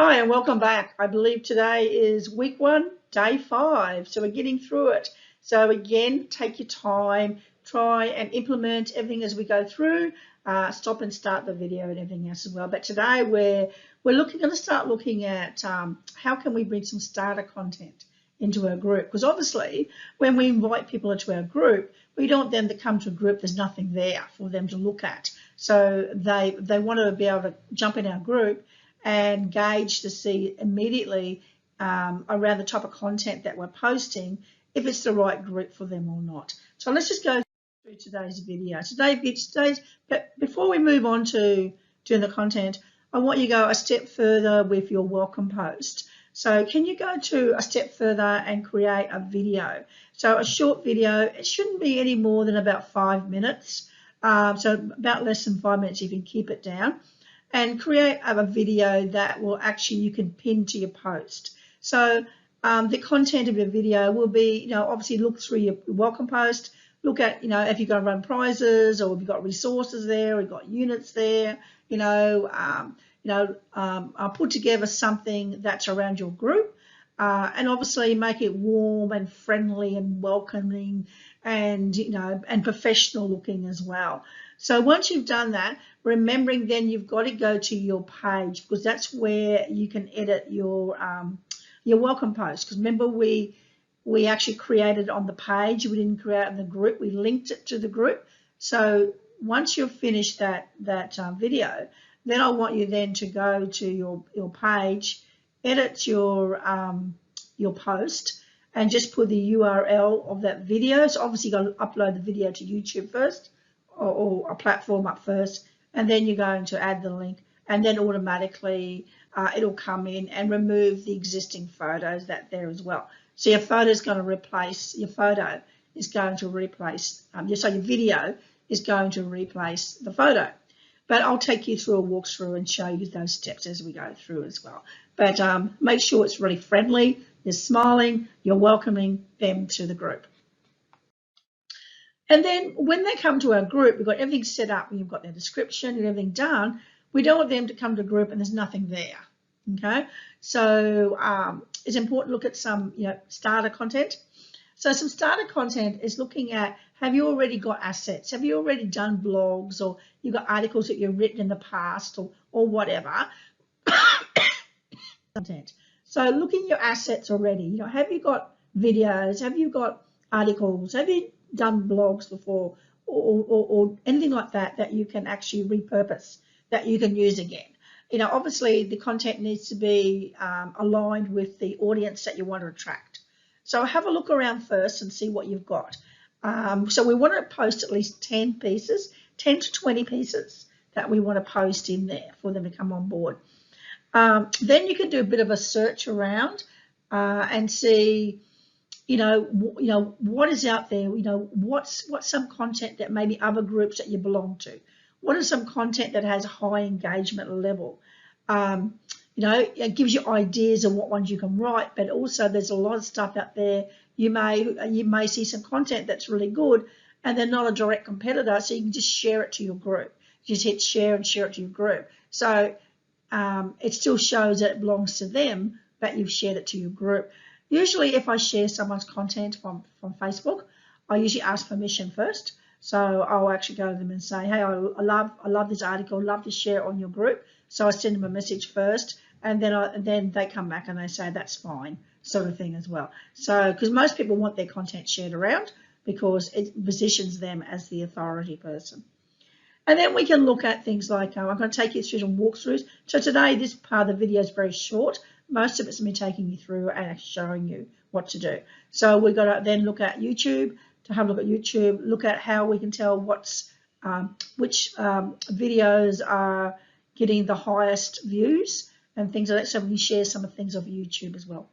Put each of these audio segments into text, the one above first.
Hi and welcome back. I believe today is week 1, day 5. So we're getting through it. So again, take your time, try and implement everything as we go through. Stop and start the video and everything else as well. But today we're going to start looking at how can we bring some starter content into our group, because obviously when we invite people into our group, we don't want them to come to a group there's nothing there for them to look at. So they want to be able to jump in our group and gauge to see immediately around the type of content that we're posting, if it's the right group for them or not. So let's just go through today's video. But before we move on to doing the content, I want you to go a step further with your welcome post. So can you go to a step further and create a video? So a short video, it shouldn't be any more than about 5 minutes. So about less than 5 minutes, you can keep it down. And create a video that will actually, you can pin to your post. So the content of your video will be, obviously look through your welcome post, look at, if you're going to run prizes, or if you've got resources there, or you've got units there, I'll put together something that's around your group, and obviously make it warm and friendly and welcoming and, and professional looking as well. So once you've done that, remembering then you've got to go to your page, because that's where you can edit your welcome post. Because remember, we actually created it on the page. We didn't create it in the group. We linked it to the group. So once you've finished that video, then I want you then to go to your page, edit your post, and just put the URL of that video. So obviously you've got to upload the video to YouTube first, or a platform up first, and then you're going to add the link, and then automatically it'll come in and remove the existing photos that there as well. So your photo is going to replace, so your video is going to replace the photo. But I'll take you through a walkthrough and show you those steps as we go through as well. But make sure it's really friendly, you're smiling, you're welcoming them to the group. And then when they come to our group, we've got everything set up, and you've got their description and everything done. We don't want them to come to group and there's nothing there. Okay, so it's important to look at some starter content. So some starter content is looking at, have you already got assets? Have you already done blogs, or you've got articles that you've written in the past, or whatever content. So looking at your assets already, have you got videos? Have you got articles? Have you done blogs before, or anything like that you can actually repurpose, that you can use again? Obviously the content needs to be aligned with the audience that you want to attract. So have a look around first and see what you've got. So we want to post at least 10 pieces, 10 to 20 pieces that we want to post in there for them to come on board. Then you can do a bit of a search around and see, what is out there, what's some content that maybe other groups that you belong to. What is some content that has a high engagement level? It gives you ideas of what ones you can write, but also there's a lot of stuff out there. You may see some content that's really good, and they're not a direct competitor, so you can just share it to your group. Just hit share and share it to your group. So it still shows that it belongs to them, but you've shared it to your group. Usually if I share someone's content from Facebook, I usually ask permission first. So I'll actually go to them and say, hey, I love this article, love to share it on your group. So I send them a message first, and then they come back and they say that's fine, sort of thing as well. So because most people want their content shared around, because it positions them as the authority person. And then we can look at things like, I'm going to take you through some walkthroughs. So today, this part of the video is very short. Most of it's me taking you through and showing you what to do. So we've got to then look at YouTube, to have a look at YouTube, look at how we can tell which videos are getting the highest views and things like that. So we can share some of the things of YouTube as well.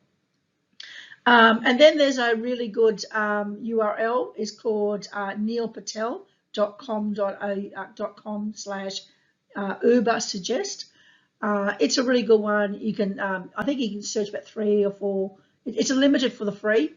And then there's a really good URL. It's called neilpatel.com/ubersuggest. It's a really good one. You can, I think you can search about 3 or 4. It's limited for the free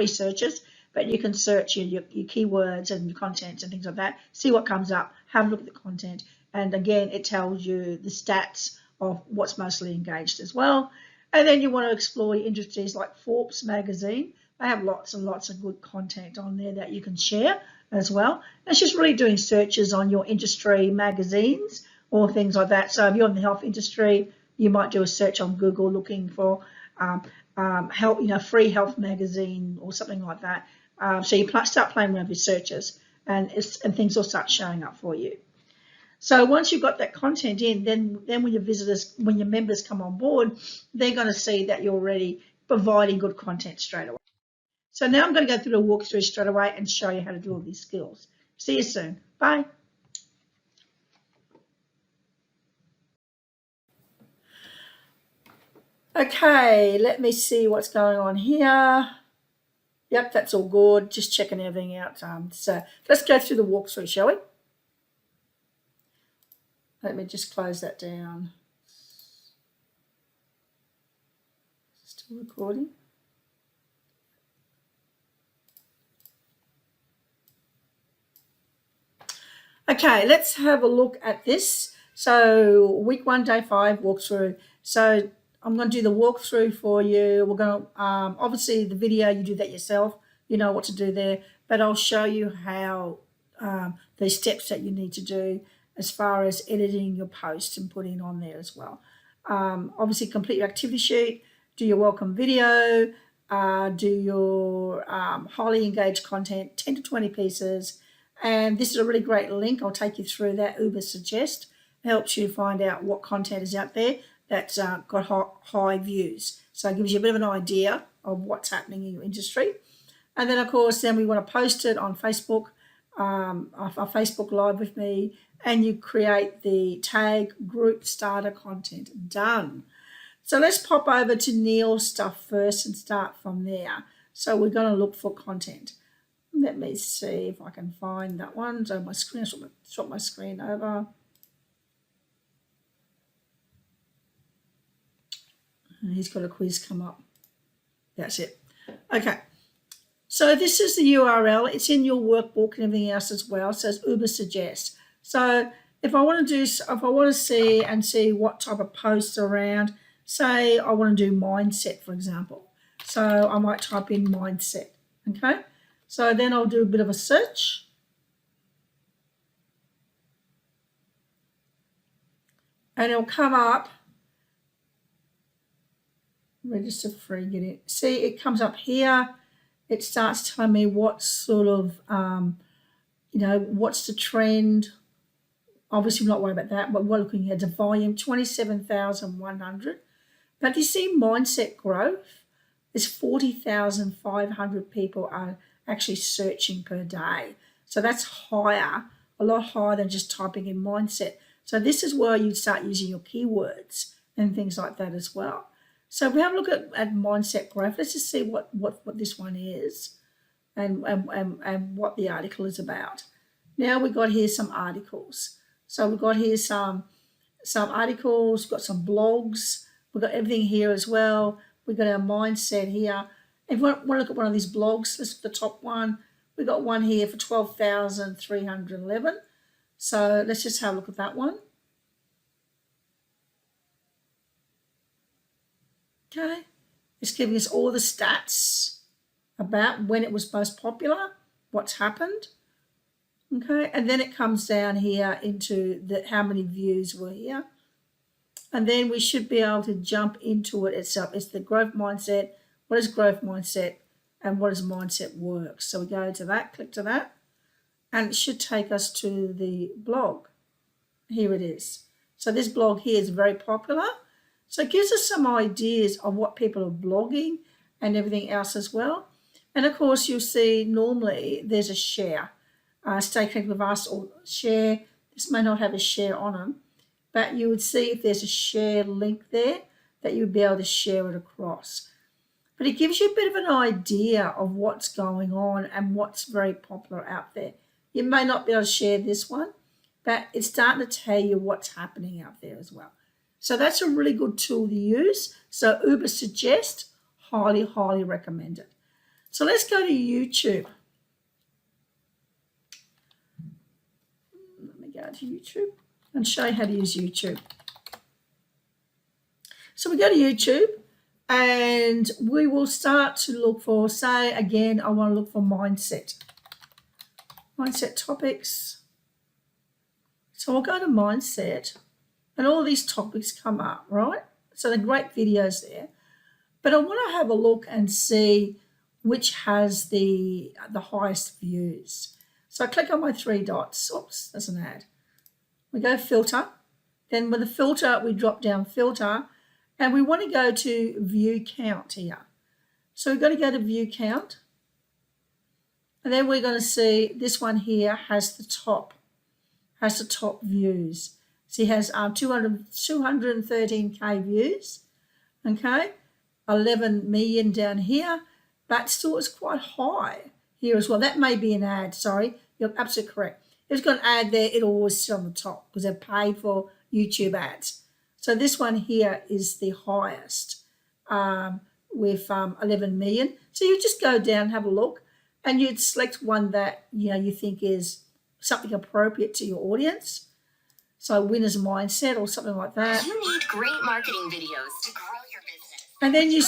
searches, but you can search your keywords and your contents and things like that. See what comes up. Have a look at the content, and again, it tells you the stats of what's mostly engaged as well. And then you want to explore industries like Forbes magazine. They have lots and lots of good content on there that you can share as well. And it's just really doing searches on your industry magazines or things like that. So if you're in the health industry, you might do a search on Google looking for health, free health magazine or something like that. So you start playing around with searches, and things will start showing up for you. So once you've got that content in, then when your members come on board, they're going to see that you're already providing good content straight away. So now I'm going to go through the walkthrough straight away and show you how to do all these skills. See you soon. Bye. Okay, let me see what's going on here. Yep, that's all good. Just checking everything out. So let's go through the walkthrough, shall we? Let me just close that down. Still recording. Okay, let's have a look at this. So week 1, day 5 walkthrough. So I'm going to do the walkthrough for you. We're going to, obviously the video, you do that yourself. You know what to do there. But I'll show you how the steps that you need to do as far as editing your post and putting on there as well. Obviously complete your activity sheet, do your welcome video, do your highly engaged content, 10 to 20 pieces. And this is a really great link. I'll take you through that. Uber Suggest helps you find out what content is out there that's got high views. So it gives you a bit of an idea of what's happening in your industry. And then, of course, then we want to post it on Facebook, our Facebook Live with me, and you create the tag group starter content. Done. So let's pop over to Neil's stuff first and start from there. So we're going to look for content. Let me see if I can find that one. So my screen, swap my screen over. And he's got a quiz come up. That's it. Okay. So this is the URL. It's in your workbook and everything else as well. So it's Uber Suggest. So if I want to see what type of posts are around, say I want to do mindset, for example. So I might type in mindset. Okay. So then I'll do a bit of a search. And it'll come up, register free, get it. See, it comes up here. It starts telling me what sort of, what's the trend. Obviously, we're not worried about that, but we're looking at the volume, 27,100. But you see mindset growth is 40,500 people are actually searching per day. So that's higher, a lot higher than just typing in mindset. So this is where you start using your keywords and things like that as well. So if we have a look at mindset growth, let's just see what this one is and what the article is about. Now we've got here some articles. So we've got here some articles, we've got some blogs, we've got everything here as well. We've got our mindset here. If you want to look at one of these blogs, this is the top one. We've got one here for 12,311. So let's just have a look at that one. Okay, it's giving us all the stats about when it was most popular, what's happened. Okay, and then it comes down here into how many views were here. And then we should be able to jump into it itself. It's the growth mindset. What is growth mindset and what is mindset work? So we go to that, click to that, and it should take us to the blog. Here it is. So this blog here is very popular. So it gives us some ideas of what people are blogging and everything else as well. And of course, you'll see normally there's a share. Stay connected with us or share. This may not have a share on them, but you would see if there's a share link there that you'd be able to share it across. But it gives you a bit of an idea of what's going on and what's very popular out there. You may not be able to share this one, but it's starting to tell you what's happening out there as well. So that's a really good tool to use. So Uber Suggest, highly, highly recommend it. So let's go to YouTube. Let me go to YouTube and show you how to use YouTube. So we go to YouTube and we will start to look for, say, again, I want to look for mindset topics. So I'll go to mindset and all these topics come up, right? So they're great videos there. But I want to have a look and see which has the highest views. So I click on my three dots. Oops, that's an ad. We go filter. Then with the filter, we drop down filter. And we want to go to view count here. So we've got to go to view count. And then we're going to see this one here has the top views. So it has 213K views. Okay, 11 million down here. But still it's quite high here as well. That may be an ad, sorry. You're absolutely correct. If it's got an ad there, it'll always sit on the top because they're paid for YouTube ads. So this one here is the highest with 11 million. So you just go down, have a look, and you'd select one that you think is something appropriate to your audience. So winner's mindset or something like that. You need great marketing videos to grow your business. And then you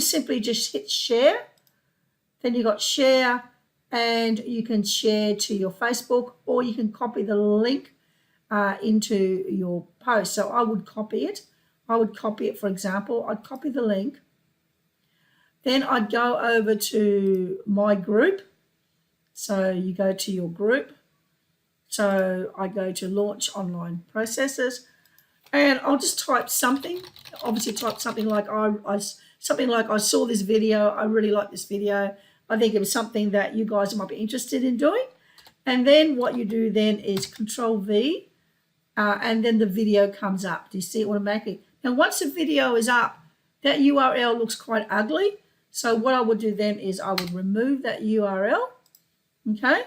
simply just hit share. Then you got share, and you can share to your Facebook, or you can copy the link into your post. So I would copy it. For example, I'd copy the link. Then I'd go over to my group. So you go to your group. So I go to launch online processes, and I'll just type something. Obviously type something like I saw this video. I really like this video. I think it was something that you guys might be interested in doing. And then what you do then is Control V. And then the video comes up. Do you see it automatically? Now, once the video is up, that URL looks quite ugly. So what I would do then is I would remove that URL, okay?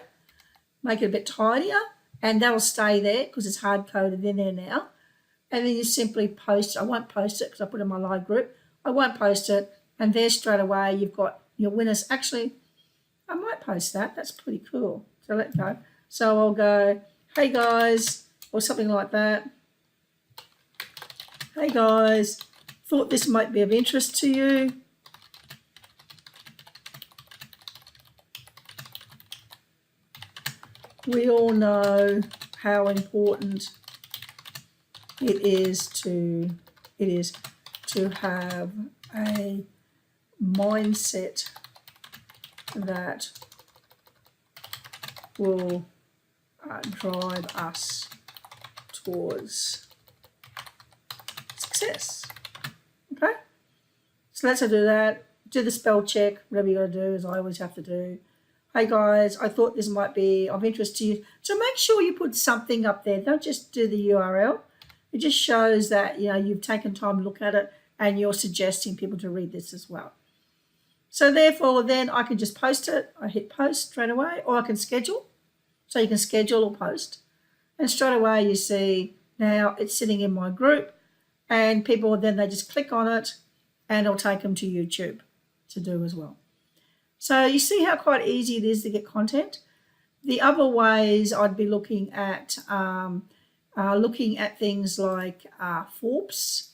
Make it a bit tidier, and that'll stay there because it's hard-coded in there now. And then you simply post. I won't post it because I put it in my live group. I won't post it, and there straight away you've got your winners. Actually, I might post that. That's pretty cool. So let's go. So I'll go, hey guys, or something like that. Hey guys, thought this might be of interest to you. We all know how important it is to have a mindset that will drive us towards success. Okay, so let's do that. Do the spell check, whatever you got to do, as I always have to do. Hey guys, I thought this might be of interest to you. So make sure you put something up there. Don't just do the URL. It just shows that you've taken time to look at it and you're suggesting people to read this as well. So therefore, then I can just post it. I hit post straight away, or I can schedule. So you can schedule or post. And straight away you see now it's sitting in my group, and people then they just click on it and it'll take them to YouTube to do as well. So you see how quite easy it is to get content. The other ways I'd be looking at things like Forbes.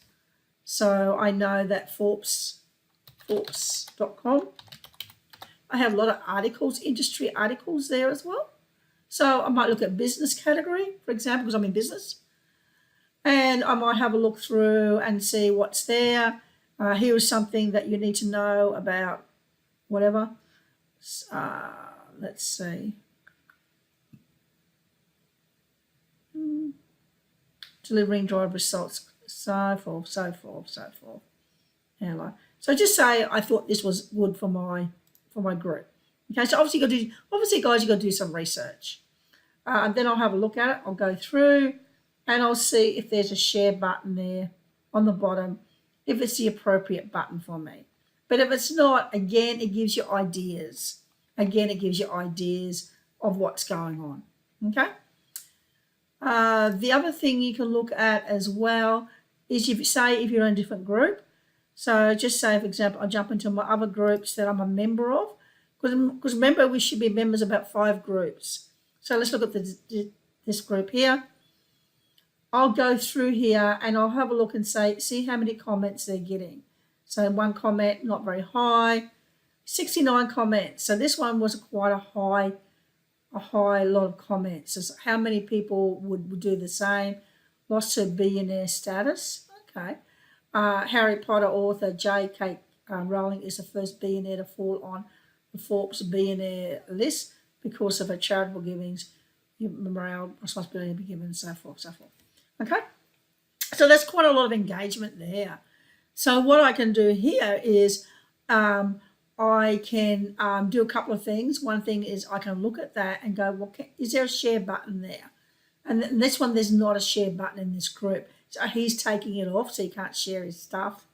So I know that Forbes.com. I have a lot of articles, industry articles there as well. So I might look at business category, for example, because I'm in business. And I might have a look through and see what's there. Here is something that you need to know about whatever. Let's see. Delivering drive results, so forth. Anyway, so just say I thought this was good for my group. Okay, so obviously guys, you got to do some research. And then I'll have a look at it. I'll go through and I'll see if there's a share button there on the bottom, if it's the appropriate button for me. But if it's not, again, it gives you ideas. Again, it gives you ideas of what's going on. Okay. The other thing you can look at as well is if you're in a different group. So just say, for example, I jump into my other groups that I'm a member of. Because remember, we should be members of about 5 groups. So let's look at this group here. I'll go through here and I'll have a look and see how many comments they're getting. So one comment, not very high, 69 comments. So this one was quite a high lot of comments. So how many people would do the same? Lost her billionaire status. Okay. Harry Potter author J.K. Rowling is the first billionaire to fall on the Forbes billionaire list because of her charitable givings, morale, responsibility to be given, and so forth, so forth. Okay. So there's quite a lot of engagement there. So what I can do here is I can do a couple of things. One thing is I can look at that and go, well, is there a share button there? And this one, there's not a share button in this group. So he's taking it off so he can't share his stuff.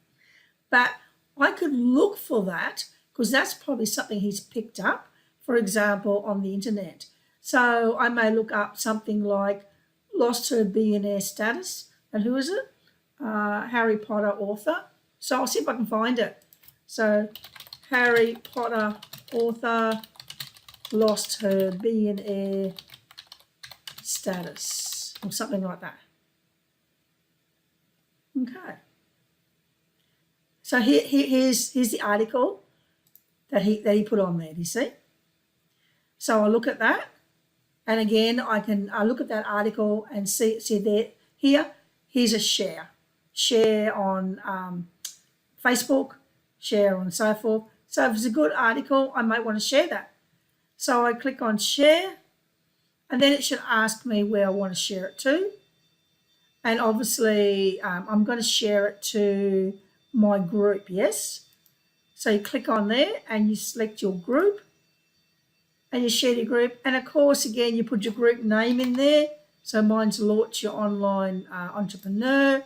But I could look for that because that's probably something he's picked up, for example, on the internet. So I may look up something like lost her billionaire status. And who is it? Harry Potter author. So I'll see if I can find it. So Harry Potter author lost her billionaire status or something like that. Okay. So here's the article that he put on there. Do you see? So I look at that, and again I look at that article and see there here's a share on Facebook, share on so forth. So if it's a good article, I might want to share that. So I click on share, and then it should ask me where I want to share it to. And obviously I'm going to share it to my group, yes. So you click on there and you select your group and you share your group. And of course, again, you put your group name in there. So mine's Launch Your Online Entrepreneur.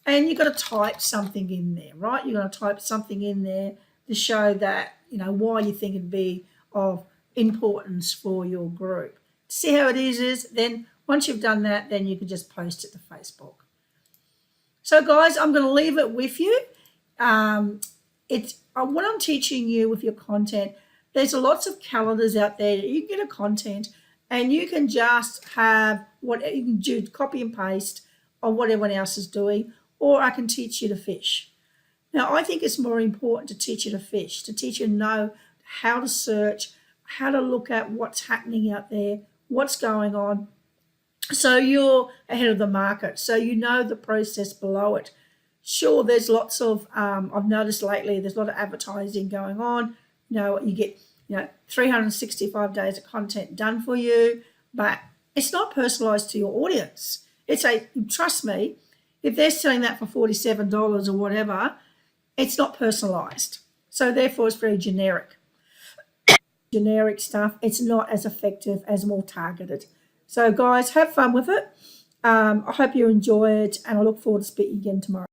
And you've got to type something in there, right? You're going to type something in there to show that, why you think it'd be of importance for your group. See how it is then once you've done that, then you can just post it to Facebook. So guys, I'm going to leave it with you. What I'm teaching you with your content, there's lots of calendars out there. You can get a content and you can just have what you can do, copy and paste on what everyone else is doing, or I can teach you to fish. Now, I think it's more important to teach you to fish, to teach you to know how to search, how to look at what's happening out there, what's going on, so you're ahead of the market, so you know the process below it. Sure, there's lots of, I've noticed lately, there's a lot of advertising going on. You get, 365 days of content done for you, but it's not personalised to your audience. Trust me, if they're selling that for $47 or whatever, it's not personalised. So therefore, it's very generic. Generic stuff, it's not as effective as more targeted. So guys, have fun with it. I hope you enjoy it, and I look forward to speaking again tomorrow.